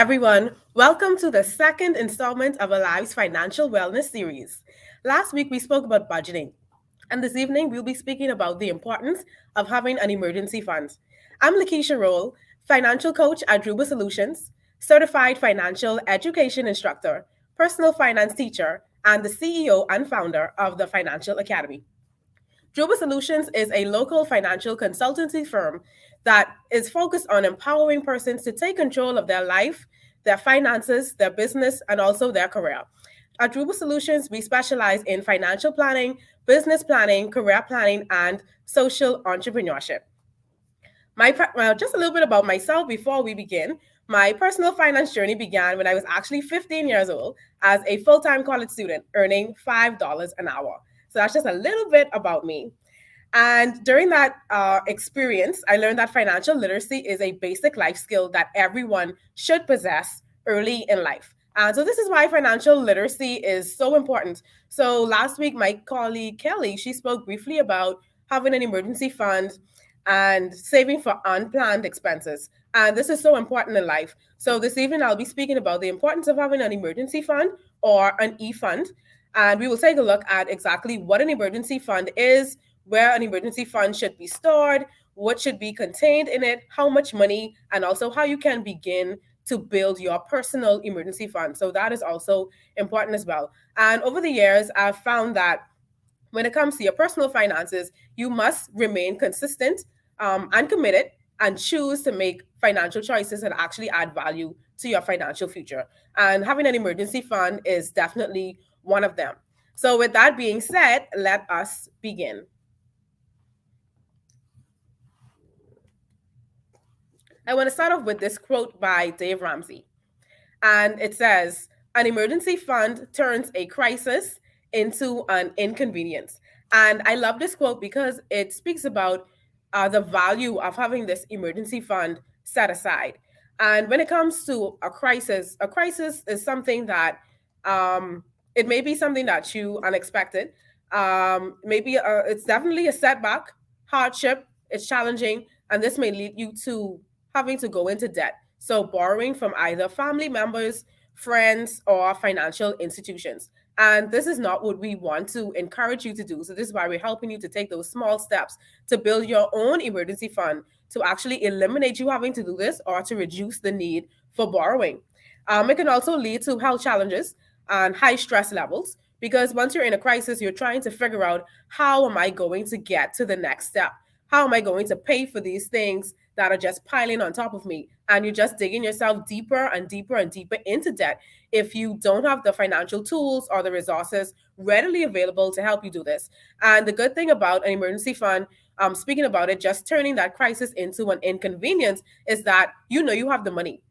everyone. Welcome to the second installment of ALIV's Financial Wellness Series. Last week we spoke about budgeting, and this evening we'll be speaking about the importance of having an emergency fund. I'm Lakeisha Rolle, financial coach at Drewber Solutions, certified financial education instructor, personal finance teacher, and the CEO and founder of the Financial Academy. Drewber Solutions is a local financial consultancy firm that is focused on empowering persons to take control of their life, their finances, their business, and also their career. At Drewber Solutions, we specialize in financial planning, business planning, career planning, and social entrepreneurship. Just a little bit about myself before we begin. My personal finance journey began when I was actually 15 years old as a full time college student earning $5 an hour. So that's just a little bit about me. And during that experience, I learned that financial literacy is a basic life skill that everyone should possess early in life. And so this is why financial literacy is so important. So last week, my colleague Kelly, she spoke briefly about having an emergency fund and saving for unplanned expenses. And this is so important in life. So this evening, I'll be speaking about the importance of having an emergency fund or an e-fund. And we will take a look at exactly what an emergency fund is, where an emergency fund should be stored, what should be contained in it, how much money, and also how you can begin to build your personal emergency fund. So that is also important as well. And over the years, I've found that when it comes to your personal finances, you must remain consistent and committed and choose to make financial choices that actually add value to your financial future. And having an emergency fund is definitely one of them. So, with that being said, let us begin. I want to start off with this quote by Dave Ramsey. And it says, an emergency fund turns a crisis into an inconvenience. And I love this quote because it speaks about the value of having this emergency fund set aside. And when it comes to a crisis is something that it may be something that you unexpected. Maybe it's definitely a setback, hardship, it's challenging, and this may lead you to having to go into debt. So, borrowing from either family members, friends, or financial institutions. And this is not what we want to encourage you to do. So, this is why we're helping you to take those small steps to build your own emergency fund to actually eliminate you having to do this or to reduce the need for borrowing. It can also lead to health challenges and high stress levels because once you're in a crisis, you're trying to figure out how am I going to get to the next step? How am I going to pay for these things that are just piling on top of me? And you're just digging yourself deeper and deeper and deeper into debt if you don't have the financial tools or the resources readily available to help you do this. And the good thing about an emergency fund, speaking about it, just turning that crisis into an inconvenience is that you know you have the money.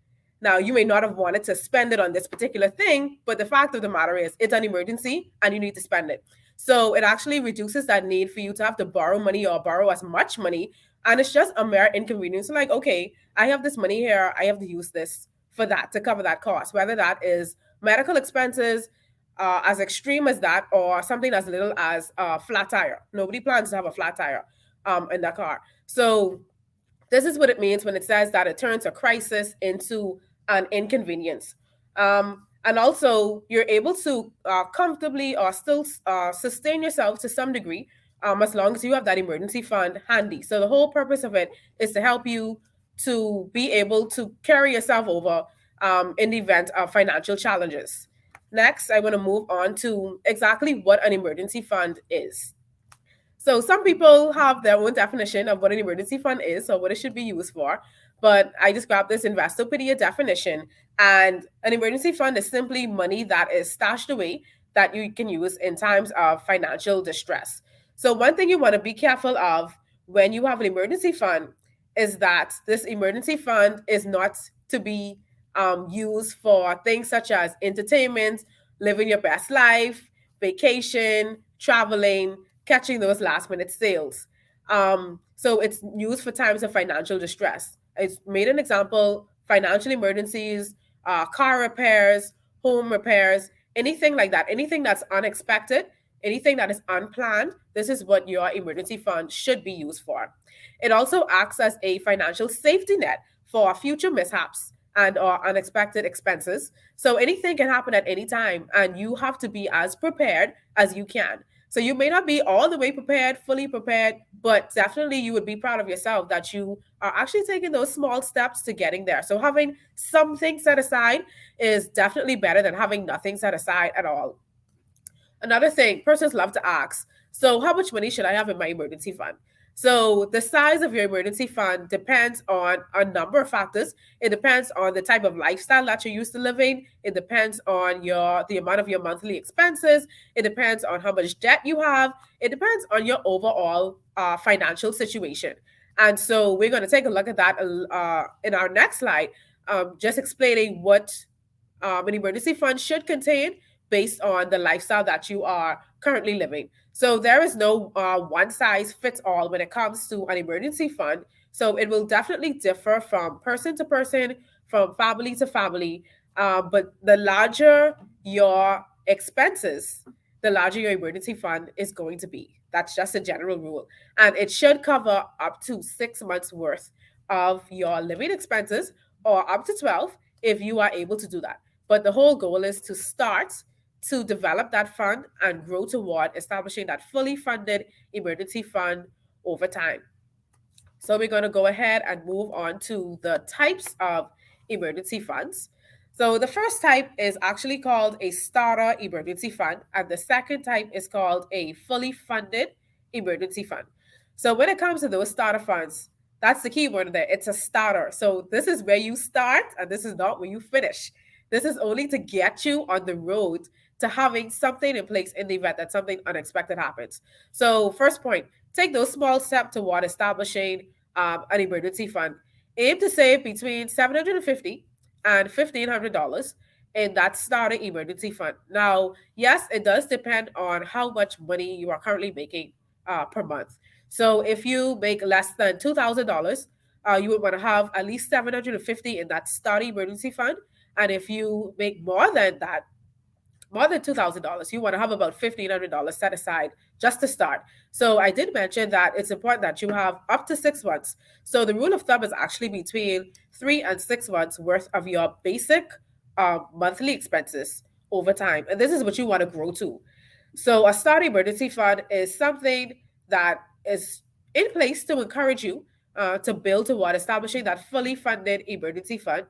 Now, you may not have wanted to spend it on this particular thing, but the fact of the matter is it's an emergency and you need to spend it. So it actually reduces that need for you to have to borrow money or borrow as much money. And it's just a mere inconvenience. So like, okay, I have this money here. I have to use this for that to cover that cost, whether that is medical expenses, as extreme as that, or something as little as a flat tire. Nobody plans to have a flat tire in their car. So this is what it means when it says that it turns a crisis into an inconvenience. And also, you're able to comfortably or still sustain yourself to some degree as long as you have that emergency fund handy. So, the whole purpose of it is to help you to be able to carry yourself over in the event of financial challenges. Next, I want to move on to exactly what an emergency fund is. So some people have their own definition of what an emergency fund is or what it should be used for. But I just grabbed this Investopedia definition. And an emergency fund is simply money that is stashed away that you can use in times of financial distress. So one thing you want to be careful of when you have an emergency fund is that this emergency fund is not to be used for things such as entertainment, living your best life, vacation, traveling, catching those last minute sales. So it's used for times of financial distress. It's made an example, financial emergencies, car repairs, home repairs, anything like that, anything that's unexpected, anything that is unplanned. This is what your emergency fund should be used for. It also acts as a financial safety net for future mishaps and or unexpected expenses. So anything can happen at any time, and you have to be as prepared as you can. So you may not be all the way prepared, fully prepared, but definitely you would be proud of yourself that you are actually taking those small steps to getting there. So having something set aside is definitely better than having nothing set aside at all. Another thing, persons love to ask, so how much money should I have in my emergency fund? So the size of your emergency fund depends on a number of factors. It depends on the type of lifestyle that you're used to living. It depends on the amount of your monthly expenses. It depends on how much debt you have. It depends on your overall financial situation. And so we're going to take a look at that in our next slide, just explaining what an emergency fund should contain based on the lifestyle that you are currently living. So there is no one size fits all when it comes to an emergency fund. So it will definitely differ from person to person, from family to family. But the larger your expenses, the larger your emergency fund is going to be. That's just a general rule. And it should cover up to 6 months worth of your living expenses, or up to 12 if you are able to do that. But the whole goal is to start to develop that fund and grow toward establishing that fully funded emergency fund over time. So we're going to go ahead and move on to the types of emergency funds. So the first type is actually called a starter emergency fund, and the second type is called a fully funded emergency fund. So when it comes to those starter funds, that's the key word there. It's a starter. So this is where you start, and this is not where you finish. This is only to get you on the road to having something in place in the event that something unexpected happens. So, first point, take those small steps toward establishing an emergency fund. Aim to save between $750 and $1,500 in that starter emergency fund. Now, yes, it does depend on how much money you are currently making per month. So, if you make less than $2,000, you would want to have at least 750 in that starter emergency fund. And if you make more than $2,000, you want to have about $1,500 set aside just to start. So I did mention that it's important that you have up to 6 months. So the rule of thumb is actually between 3 and 6 months worth of your basic monthly expenses over time. And this is what you want to grow to. So a start emergency fund is something that is in place to encourage you to build toward establishing that fully funded emergency fund.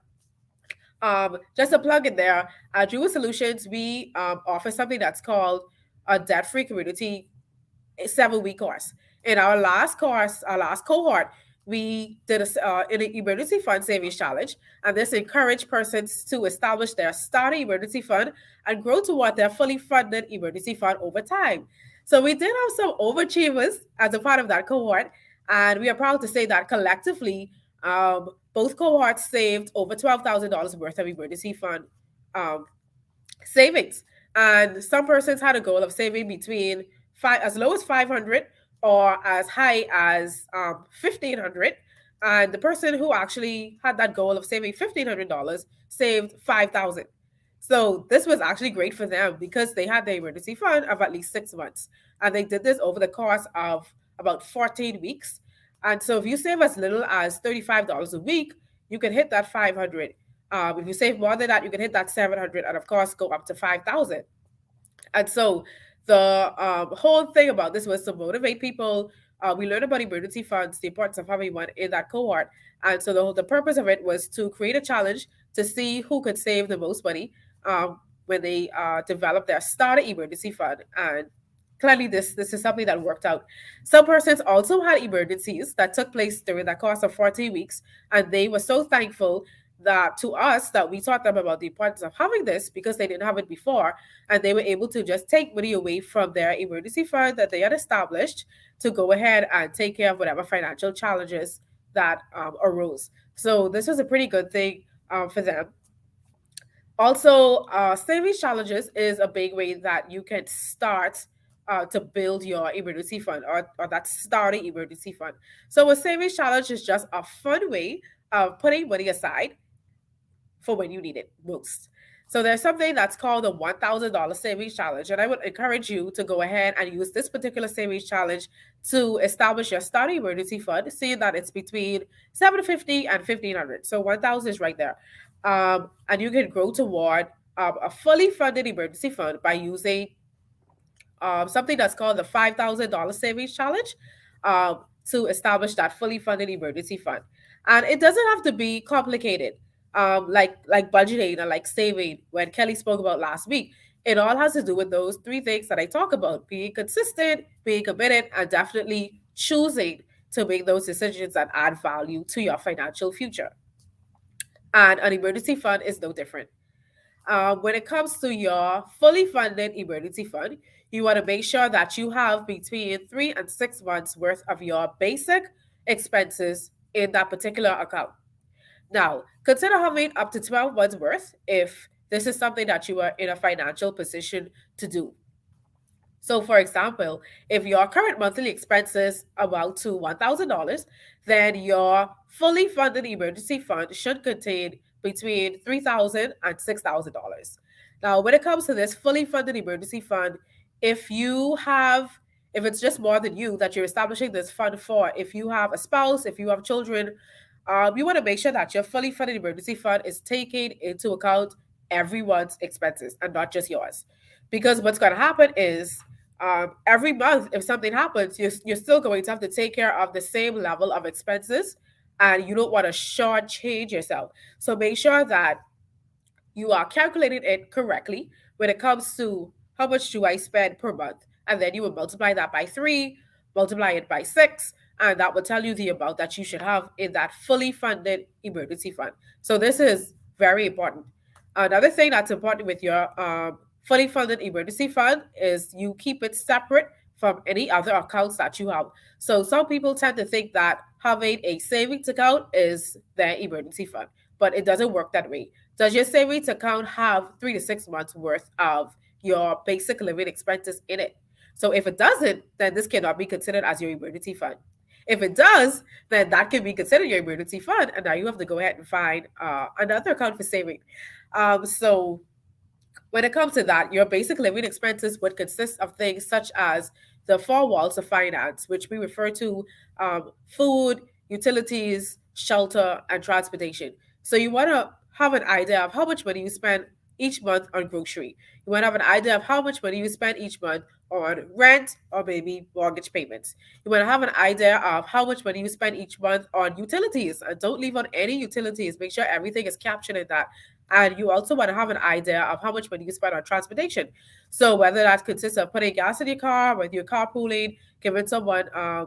Just a plug in there, at Drewber Solutions, we offer something that's called a debt-free community 7-week course. In our last course, our last cohort, we did an emergency fund savings challenge, and this encouraged persons to establish their starter emergency fund and grow toward their fully funded emergency fund over time. So we did have some overachievers as a part of that cohort, and we are proud to say that collectively, both cohorts saved over $12,000 worth of emergency fund um, savings. And some persons had a goal of saving between as low as 500 or as high as 1,500. And the person who actually had that goal of saving $1,500 saved 5,000. So this was actually great for them because they had their emergency fund of at least 6 months. And they did this over the course of about 14 weeks. And so if you save as little as $35 a week, you can hit that 500. If you save more than that, you can hit that 700, and of course go up to 5,000. And so the whole thing about this was to motivate people. We learned about emergency funds, the importance of having one in that cohort. And so the purpose of it was to create a challenge to see who could save the most money when they developed their starter emergency fund. And clearly this is something that worked out. Some persons also had emergencies that took place during that course of 40 weeks, and they were so thankful that to us that we taught them about the importance of having this because they didn't have it before, and they were able to just take money away from their emergency fund that they had established to go ahead and take care of whatever financial challenges that arose. So this was a pretty good thing for them. Also, savings challenges is a big way that you can start to build your emergency fund, or that starting emergency fund. So a savings challenge is just a fun way of putting money aside for when you need it most. So there's something that's called the $1,000 savings challenge. And I would encourage you to go ahead and use this particular savings challenge to establish your starting emergency fund, seeing that it's between 750 and 1,500. So 1,000 is right there. And you can grow toward a fully funded emergency fund by using something that's called the $5,000 savings challenge to establish that fully funded emergency fund. And it doesn't have to be complicated, like budgeting or like saving. When Kelly spoke about last week, it all has to do with those three things that I talk about: being consistent, being committed, and definitely choosing to make those decisions that add value to your financial future. And an emergency fund is no different. When it comes to your fully funded emergency fund, you want to make sure that you have between 3 and 6 months worth of your basic expenses in that particular account. Now, consider having up to 12 months worth if this is something that you are in a financial position to do. So, for example, if your current monthly expenses amount to $1,000, then your fully funded emergency fund should contain between $3,000 and $6,000. Now, when it comes to this fully funded emergency fund, if you have, if it's just more than you that you're establishing this fund for, if you have a spouse, if you have children, you want to make sure that your fully funded emergency fund is taking into account everyone's expenses and not just yours. Because what's going to happen is every month, if something happens, you're still going to have to take care of the same level of expenses, and you don't want to shortchange yourself. So make sure that you are calculating it correctly when it comes to how much do I spend per month. And then you will multiply that by three, multiply it by six, and that will tell you the amount that you should have in that fully funded emergency fund. So this is very important. Another thing that's important with your fully funded emergency fund is you keep it separate from any other accounts that you have. So some people tend to think that having a savings account is their emergency fund, but it doesn't work that way. Does your savings account have 3 to 6 months worth of your basic living expenses in it? So if it doesn't, then this cannot be considered as your emergency fund. If it does, then that can be considered your emergency fund, and now you have to go ahead and find another account for saving. So when it comes to that, your basic living expenses would consist of things such as the four walls of finance, which we refer to food, utilities, shelter, and transportation. So you want to have an idea of how much money you spend each month on grocery. You want to have an idea of how much money you spend each month on rent or maybe mortgage payments. You want to have an idea of how much money you spend each month on utilities. And don't leave on any utilities. Make sure everything is captured in that. And you also want to have an idea of how much money you spend on transportation. So whether that consists of putting gas in your car, whether you're carpooling, giving someone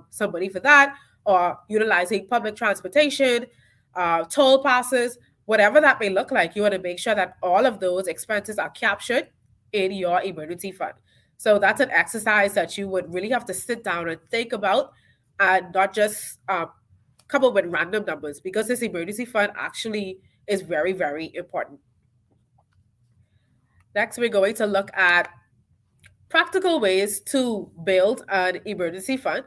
some money for that, or utilizing public transportation, toll passes, whatever that may look like, you want to make sure that all of those expenses are captured in your emergency fund. So that's an exercise that you would really have to sit down and think about, and not just come up with random numbers, because this emergency fund actually is very, very important. Next, we're going to look at practical ways to build an emergency fund.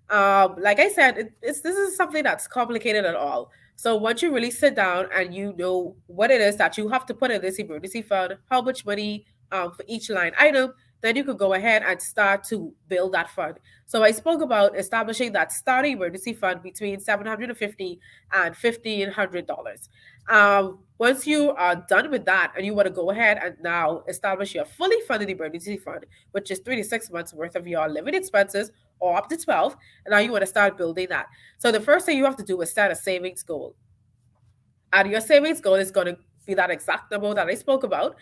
Like I said, this is something that's complicated at all. So once you really sit down and you know what it is that you have to put in this emergency fund, how much money for each line item, then you could go ahead and start to build that fund. So I spoke about establishing that starting emergency fund between $750 and $1,500. Once you are done with that and you want to go ahead and now establish your fully funded emergency fund, which is 3 to 6 months worth of your living expenses or up to 12, and now you want to start building that. So the first thing you have to do is set a savings goal. And your savings goal is going to be that exact number that I spoke about,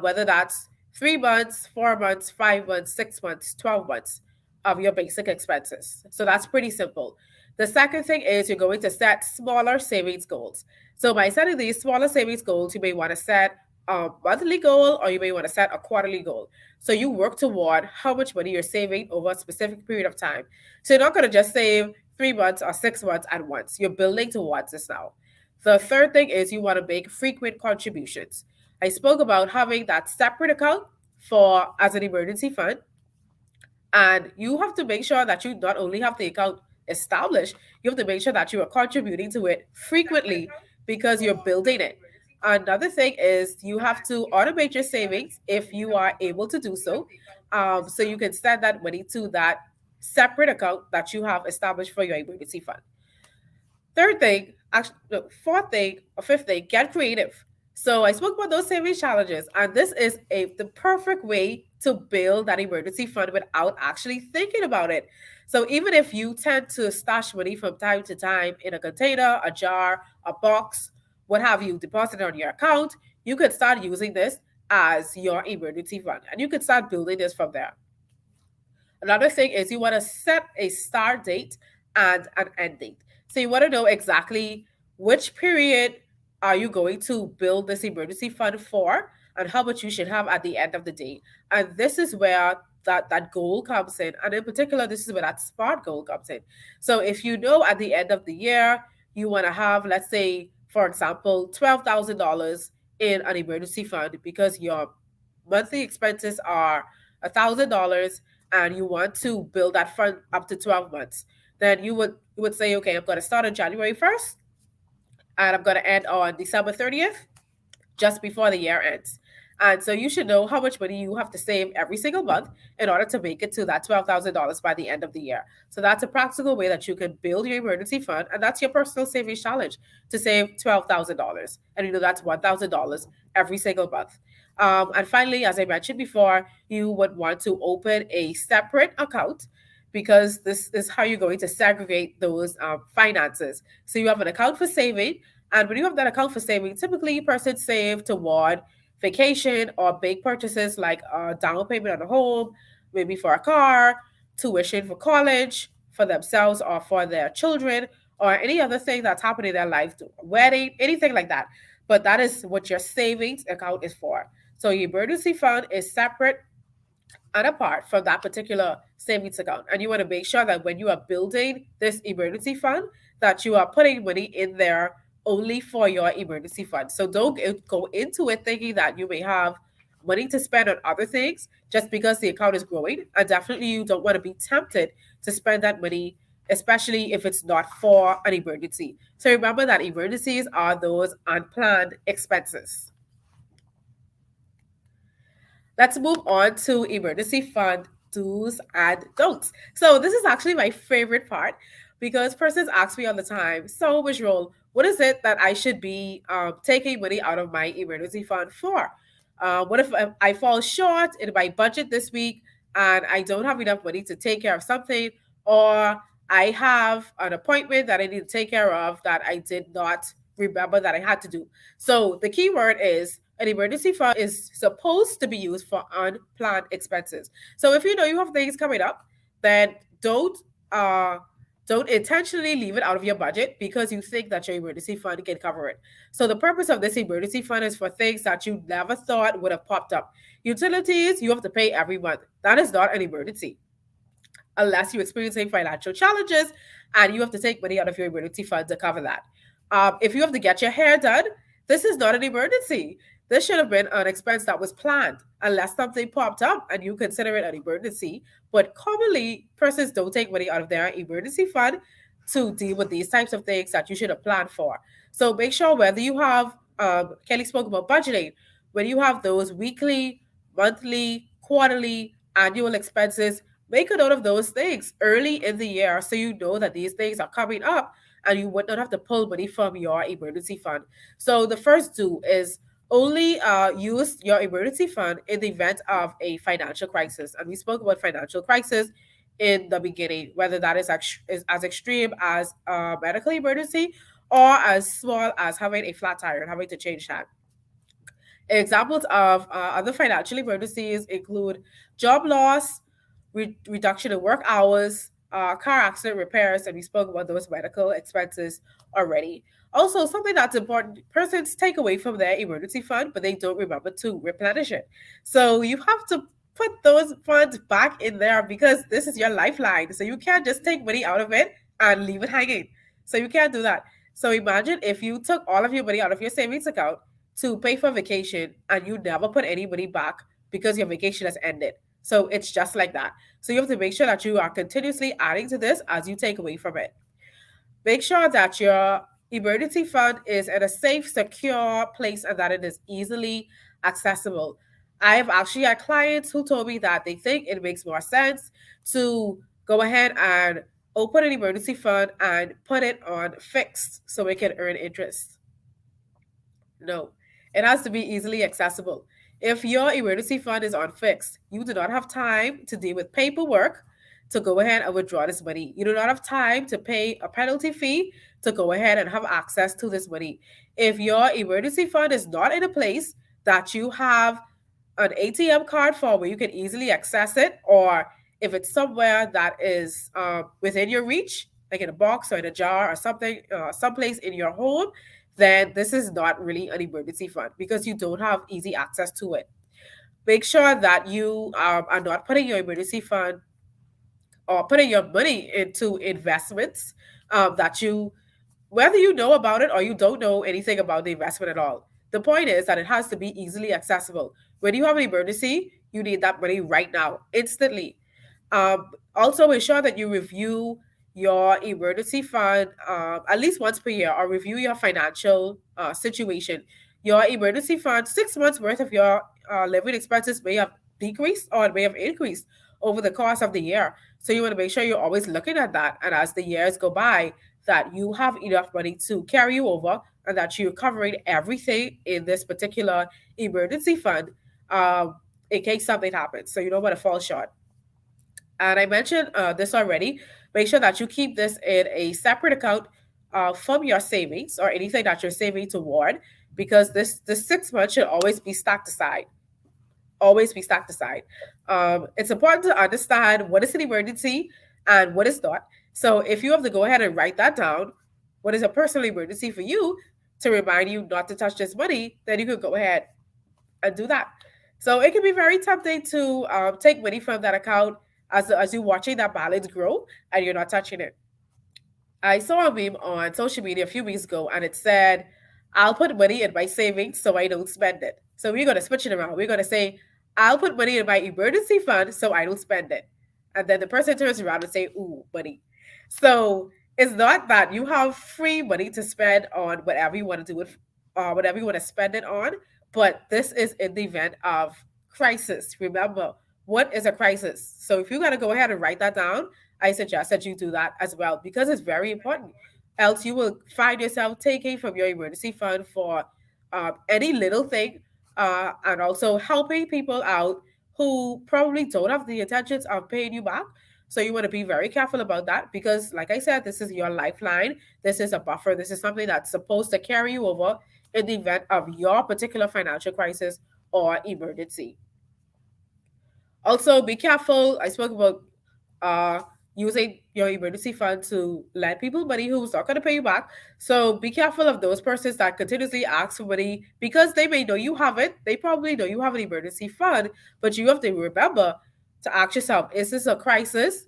whether that's 3 months, 4 months, 5 months, 6 months, 12 months of your basic expenses. So that's pretty simple. The second thing is you're going to set smaller savings goals. So by setting these smaller savings goals, you may want to set a monthly goal or you may want to set a quarterly goal. So you work toward how much money you're saving over a specific period of time. So you're not going to just save 3 months or 6 months at once. You're building towards this now. The third thing is you want to make frequent contributions. I spoke about having that separate account for as an emergency fund, and you have to make sure that you not only have the account established, you have to make sure that you are contributing to it frequently because you're building it. Another thing is you have to automate your savings if you are able to do so. So you can send that money to that separate account that you have established for your emergency fund. Third thing, actually, no, fourth thing or fifth thing, get creative. So I spoke about those savings challenges, and this is the perfect way to build that emergency fund without actually thinking about it. So even if you tend to stash money from time to time in a container, a jar, a box, what have you, deposit on your account, you could start using this as your emergency fund, and you could start building this from there. Another thing is you want to set a start date and an end date. So you want to know exactly which period are you going to build this emergency fund for and how much you should have at the end of the day. And this is where that goal comes in. And in particular, this is where that SMART goal comes in. So if you know at the end of the year, you want to have, let's say, for example, $12,000 in an emergency fund because your monthly expenses are $1,000 and you want to build that fund up to 12 months, then you would say, okay, I'm going to start on January 1st and I'm going to end on December 30th, just before the year ends. And so you should know how much money you have to save every single month in order to make it to that $12,000 by the end of the year. So that's a practical way that you can build your emergency fund. And that's your personal savings challenge, to save $12,000. And you know that's $1,000 every single month. And finally, as I mentioned before, you would want to open a separate account because this is how you're going to segregate those finances. So you have an account for saving, and when you have that account for saving, typically persons save toward vacation or big purchases like a down payment on a home, maybe for a car, tuition for college, for themselves or for their children, or any other thing that's happening in their life, wedding, anything like that. But that is what your savings account is for. So your emergency fund is separate and apart from that particular savings account. And you want to make sure that when you are building this emergency fund, that you are putting money in there only for your emergency fund. So don't go into it thinking that you may have money to spend on other things just because the account is growing. And definitely you don't want to be tempted to spend that money, especially if it's not for an emergency. So remember that emergencies are those unplanned expenses. Let's move on to emergency fund do's and don'ts. So this is actually my favorite part because persons ask me all the time, so Ms. Roll, what is it that I should be taking money out of my emergency fund for? What if I fall short in my budget this week and I don't have enough money to take care of something, or I have an appointment that I need to take care of that I did not remember that I had to do? So the key word is an emergency fund is supposed to be used for unplanned expenses. So if you know you have things coming up, then uh don't intentionally leave it out of your budget because you think that your emergency fund can cover it. So the purpose of this emergency fund is for things that you never thought would have popped up. Utilities you have to pay every month. That is not an emergency unless you're experiencing financial challenges and you have to take money out of your emergency fund to cover that. If you have to get your hair done, this is not an emergency. This should have been an expense that was planned, unless something popped up and you consider it an emergency. But commonly, persons don't take money out of their emergency fund to deal with these types of things that you should have planned for. So make sure whether you have, Kelly spoke about budgeting, when you have those weekly, monthly, quarterly, annual expenses, make a note of those things early in the year so you know that these things are coming up and you would not have to pull money from your emergency fund. So the first do is only use your emergency fund in the event of a financial crisis. And we spoke about financial crisis in the beginning, whether that is as extreme as a medical emergency or as small as having a flat tire and having to change that. Examples of other financial emergencies include job loss, reduction in work hours, car accident repairs, and we spoke about those medical expenses already. Also, something that's important, persons take away from their emergency fund, but they don't remember to replenish it. So you have to put those funds back in there because this is your lifeline. So you can't just take money out of it and leave it hanging. So you can't do that. So imagine if you took all of your money out of your savings account to pay for vacation and you never put any money back because your vacation has ended. So it's just like that. So you have to make sure that you are continuously adding to this as you take away from it. Make sure that your emergency fund is in a safe, secure place and that it is easily accessible. I have actually had clients who told me that they think it makes more sense to go ahead and open an emergency fund and put it on fixed so it can earn interest. No, It has to be easily accessible. If your emergency fund is unfixed, you do not have time to deal with paperwork to go ahead and withdraw this money. You do not have time to pay a penalty fee to go ahead and have access to this money. If your emergency fund is not in a place that you have an ATM card for where you can easily access it, or if it's somewhere that is within your reach, like in a box or in a jar or something, someplace in your home, then this is not really an emergency fund because you don't have easy access to it. Make sure that you are not putting your emergency fund or putting your money into investments that you, whether you know about it or you don't know anything about the investment at all. The point is that it has to be easily accessible. When you have an emergency, you need that money right now, instantly. Also, ensure that you review your emergency fund at least once per year, or review your financial situation. Your emergency fund, 6 months worth of your living expenses may have decreased or it may have increased over the course of the year. So you want to make sure you're always looking at that. And as the years go by, that you have enough money to carry you over and that you're covering everything in this particular emergency fund in case something happens. So you don't want to fall short. And I mentioned this already. Make sure that you keep this in a separate account from your savings or anything that you're saving toward, because this 6 months should always be stacked aside. Always be stacked aside. It's important to understand what is an emergency and what is not. So if you have to go ahead and write that down, what is a personal emergency for you to remind you not to touch this money, then you could go ahead and do that. So it can be very tempting to take money from that account as you're watching that balance grow and you're not touching it. I saw a meme on social media a few weeks ago and it said, I'll put money in my savings so I don't spend it. So we're going to switch it around. We're going to say, I'll put money in my emergency fund so I don't spend it. And then the person turns around and say, ooh, money. So it's not that you have free money to spend on whatever you want to do with, whatever you want to spend it on, but this is in the event of crisis. Remember, what is a crisis? So if you got to go ahead and write that down, I suggest that you do that as well because it's very important. Else, you will find yourself taking from your emergency fund for any little thing, and also helping people out who probably don't have the intentions of paying you back. So you want to be very careful about that because, like I said, this is your lifeline. This is a buffer. This is something that's supposed to carry you over in the event of your particular financial crisis or emergency. Also, be careful. I spoke about uh, using your emergency fund to lend people money who's not going to pay you back. So be careful of those persons that continuously ask for money because they may know you have it. They probably know you have an emergency fund, but you have to remember to ask yourself: is this a crisis?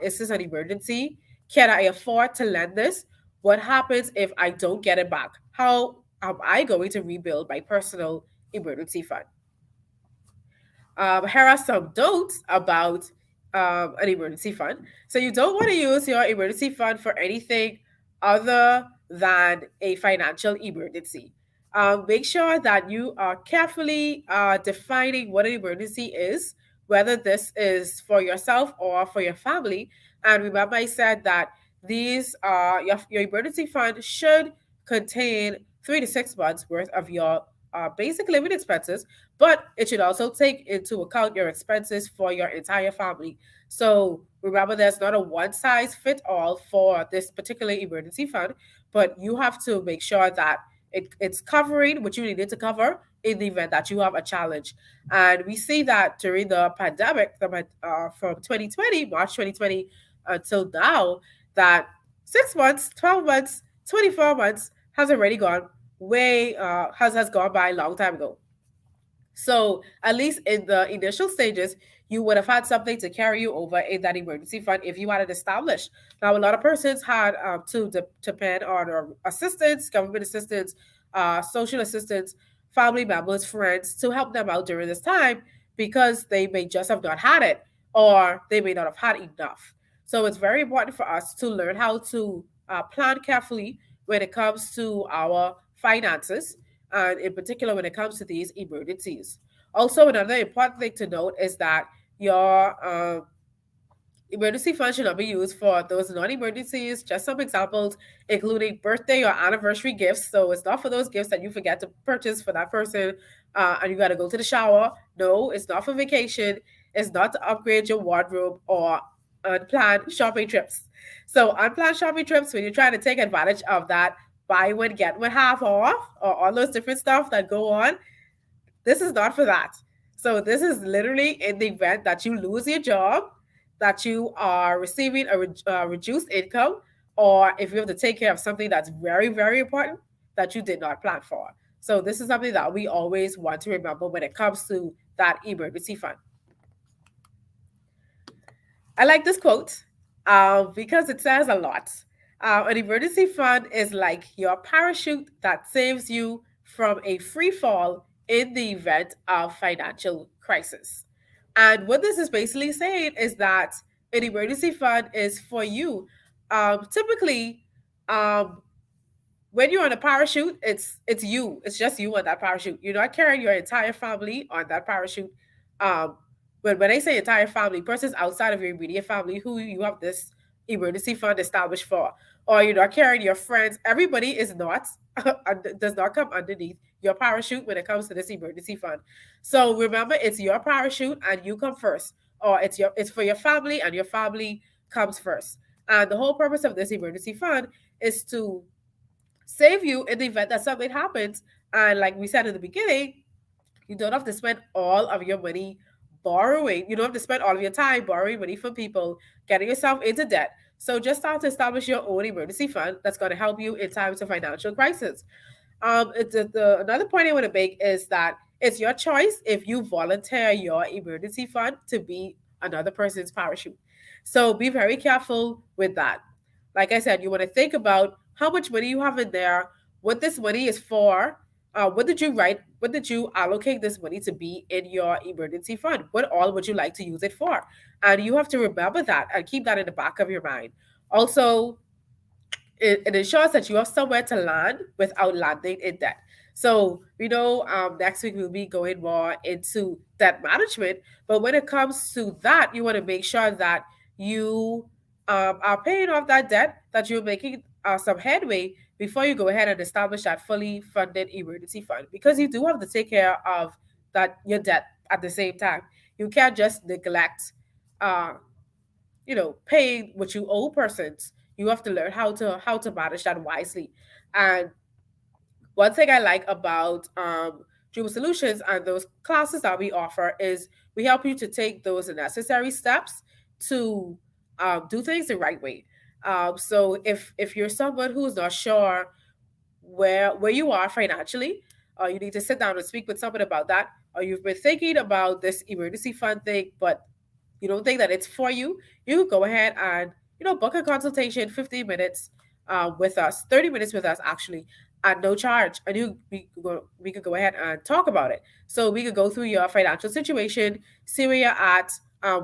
Is this an emergency? Can I afford to lend this? What happens if I don't get it back? How am I going to rebuild my personal emergency fund? Here are some notes about an emergency fund. So you don't want to use your emergency fund for anything other than a financial emergency. Make sure that you are carefully defining what an emergency is, whether this is for yourself or for your family. And remember, I said that your emergency fund should contain 3 to 6 months worth of your basic living expenses, but it should also take into account your expenses for your entire family. So remember, there's not a one size fit all for this particular emergency fund, but you have to make sure that it's covering what you needed to cover in the event that you have a challenge. And we see that during the pandemic, from 2020, March 2020 until now, that 6 months, 12 months, 24 months has already gone way has gone by a long time ago. So at least in the initial stages, you would have had something to carry you over in that emergency fund if you had it established. Now, a lot of persons had to depend on assistance, government assistance, social assistance, family members, friends to help them out during this time because they may just have not had it or they may not have had enough. So it's very important for us to learn how to plan carefully when it comes to our finances and in particular when it comes to these emergencies. Also, another important thing to note is that your Emergency funds should not be used for those non-emergencies. Just some examples, including birthday or anniversary gifts. So it's not for those gifts that you forget to purchase for that person, and you got to go to the shower. No, it's not for vacation. It's not to upgrade your wardrobe or unplanned shopping trips. So unplanned shopping trips, when you're trying to take advantage of that buy one get one half off or all those different stuff that go on, this is not for that. So this is literally in the event that you lose your job, that you are receiving a reduced income, or if you have to take care of something that's very, very important that you did not plan for. So this is something that we always want to remember when it comes to that emergency fund. I like this quote because it says a lot. An emergency fund is like your parachute that saves you from a free fall in the event of financial crisis. And what this is basically saying is that an emergency fund is for you. Typically, um, when you're on a parachute, it's you. It's just you on that parachute. You're not carrying your entire family on that parachute. Um, when I say entire family, persons outside of your immediate family who you have this emergency fund established for, or you're not carrying your friends. Everybody is not does not come underneath your parachute when it comes to this emergency fund. So remember, it's your parachute and you come first, or it's for your family and your family comes first. And the whole purpose of this emergency fund is to save you in the event that something happens. And like we said in the beginning, you don't have to spend all of your money borrowing. You don't have to spend all of your time borrowing money from people, getting yourself into debt. So just start to establish your own emergency fund that's going to help you in times of financial crisis. Another point I want to make is that it's your choice if you volunteer your emergency fund to be another person's parachute. So be very careful with that. Like I said, you want to think about how much money you have in there, what this money is for, what did you write? What did you allocate this money to be in your emergency fund? What all would you like to use it for? And you have to remember that and keep that in the back of your mind. Also, it ensures that you have somewhere to land without landing in debt. So, next week we'll be going more into debt management. But when it comes to that, you want to make sure that you are paying off that debt, that you're making some headway before you go ahead and establish that fully funded emergency fund, because you do have to take care of that your debt at the same time. You can't just neglect uh, paying what you owe persons. You have to learn how to manage that wisely. And one thing I like about Drewber Solutions and those classes that we offer is we help you to take those necessary steps to do things the right way. So if you're someone who's not sure where you are financially, you need to sit down and speak with someone about that. Or you've been thinking about this emergency fund thing, but you don't think that it's for you, you can go ahead and book a consultation, 15 minutes with us, 30 minutes with us actually, at no charge, and we could go ahead and talk about it. So we could go through your financial situation, see where you're at,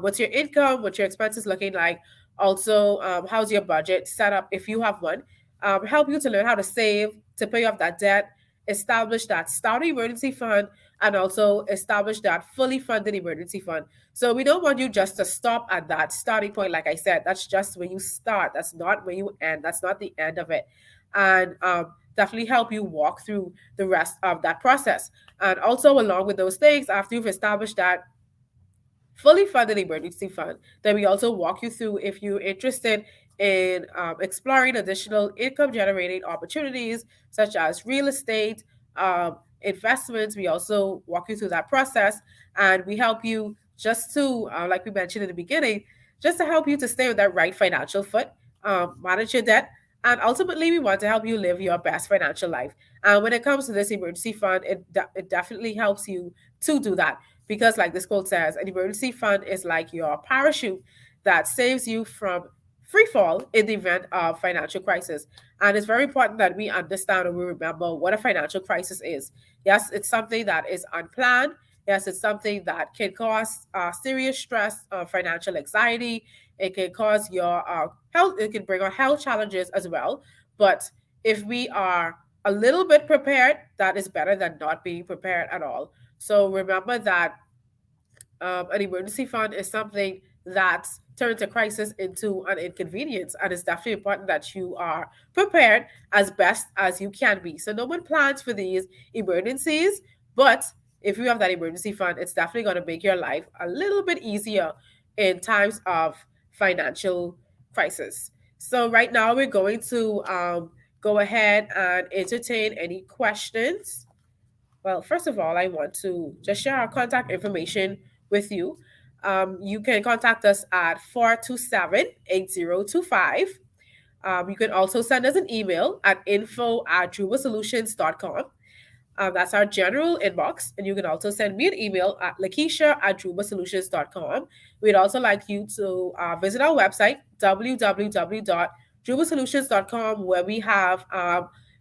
what's your income, what's your expenses looking like, also how's your budget set up if you have one, help you to learn how to save to pay off that debt, establish that start emergency fund, and also establish that fully funded emergency fund. So we don't want you just to stop at that starting point. Like I said, that's just where you start. That's not where you end. That's not the end of it. And definitely help you walk through the rest of that process. And also, along with those things, after you've established that fully funded emergency fund, then we also walk you through if you're interested in exploring additional income generating opportunities such as real estate, investments. We also walk you through that process, and we help you just to, like we mentioned in the beginning, just to help you to stay on that right financial foot, manage your debt, and ultimately we want to help you live your best financial life. And when it comes to this emergency fund, it definitely helps you to do that, because like this quote says, an emergency fund is like your parachute that saves you from free fall in the event of financial crisis. And it's very important that we understand and we remember what a financial crisis is. Yes, it's something that is unplanned. Yes, it's something that can cause serious stress, financial anxiety. It can cause your health, it can bring on health challenges as well. But if we are a little bit prepared, that is better than not being prepared at all. So remember that an emergency fund is something that turns a crisis into an inconvenience. And it's definitely important that you are prepared as best as you can be. So no one plans for these emergencies, but if you have that emergency fund, it's definitely going to make your life a little bit easier in times of financial crisis. So right now we're going to go ahead and entertain any questions. Well, first of all, I want to just share our contact information with you. You can contact us at 427-8025. You can also send us an email at info@drewbersolutions.com. That's our general inbox. And you can also send me an email at lakeisha@drewbersolutions.com. We'd also like you to visit our website, www.drewbersolutions.com, where we have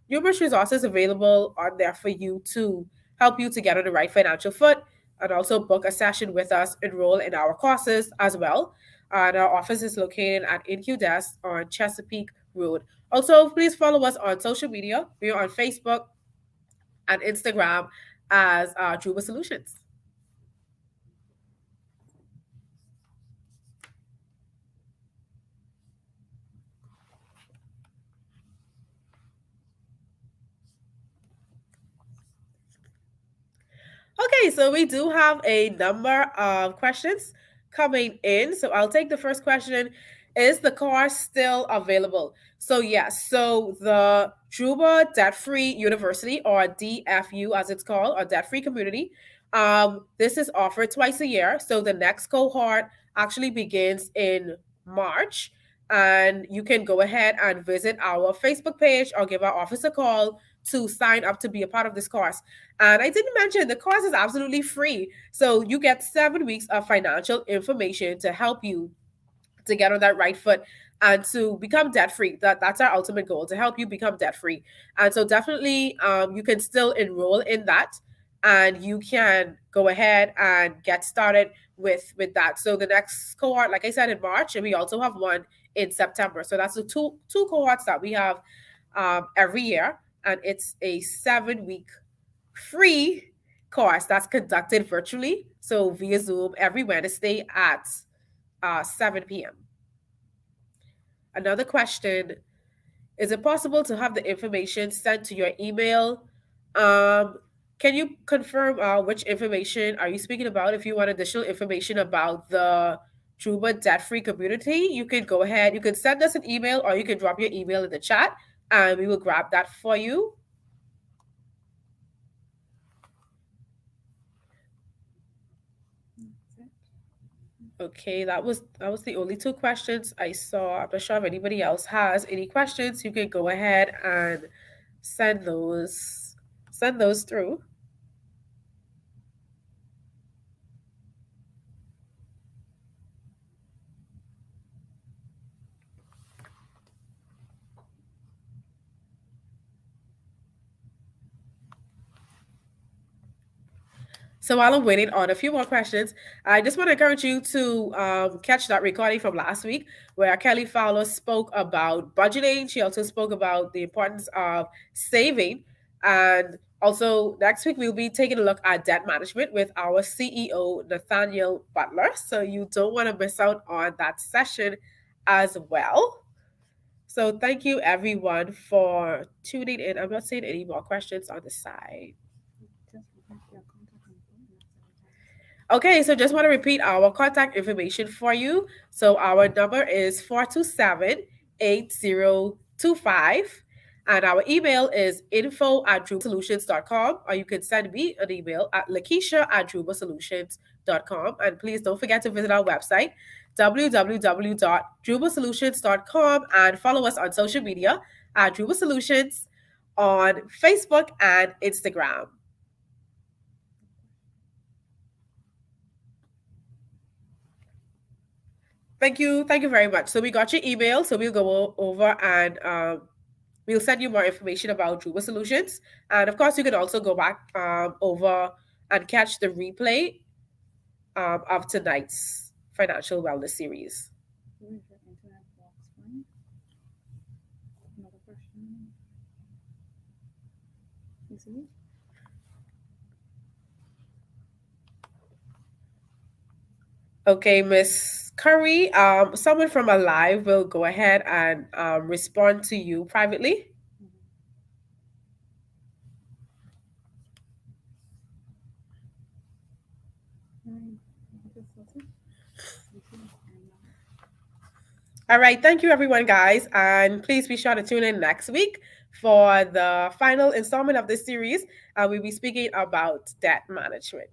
numerous resources available on there for you to help you to get on the right financial foot and also book a session with us, enroll in our courses as well. And our office is located at InQ Desk on Chesapeake Road. Also, please follow us on social media. We're on Facebook and Instagram as Drewber Solutions. Okay, so we do have a number of questions coming in. So I'll take the first question. Is the car still available? So yes, so the Drewber Debt Free University, or DFU as it's called, or Debt Free Community, this is offered twice a year. So the next cohort actually begins in March. And you can go ahead and visit our Facebook page or give our office a call to sign up to be a part of this course. And I didn't mention the course is absolutely free. So you get 7 weeks of financial information to help you to get on that right foot and to become debt free. That's our ultimate goal, to help you become debt free. And so definitely you can still enroll in that, and you can go ahead and get started with that. So the next cohort, like I said, in March, and we also have one in September. So that's the two cohorts that we have every year, and it's a 7 week free course that's conducted virtually, so via Zoom, every Wednesday at 7 p.m. Another question: is it possible to have the information sent to your email? Um, can you confirm which information are you speaking about? If you want additional information about the Drewber Debt Free Community, you can go ahead. You can send us an email, or you can drop your email in the chat, and we will grab that for you. Okay, that was the only two questions I saw. I'm not sure if anybody else has any questions. You can go ahead and send those through. So while I'm waiting on a few more questions, I just want to encourage you to catch that recording from last week where Kelly Fowler spoke about budgeting. She also spoke about the importance of saving. And also next week, we'll be taking a look at debt management with our CEO, Nathaniel Butler. So you don't want to miss out on that session as well. So thank you everyone for tuning in. I'm not seeing any more questions on the side. Okay, so just want to repeat our contact information for you. So our number is 427-8025. And our email is info@drewbersolutions.com, or you can send me an email at lakeisha@drewbersolutions.com. And please don't forget to visit our website, www.drewbersolutions.com, and follow us on social media at Drewber Solutions on Facebook and Instagram. Thank you very much. So we got your email, so we'll go over and we'll send you more information about Drewber Solutions. And of course, you can also go back over and catch the replay of tonight's financial wellness series. Okay, Miss Curry, someone from ALIV will go ahead and respond to you privately. All right, thank you, everyone, guys, and please be sure to tune in next week for the final installment of this series. We'll be speaking about debt management.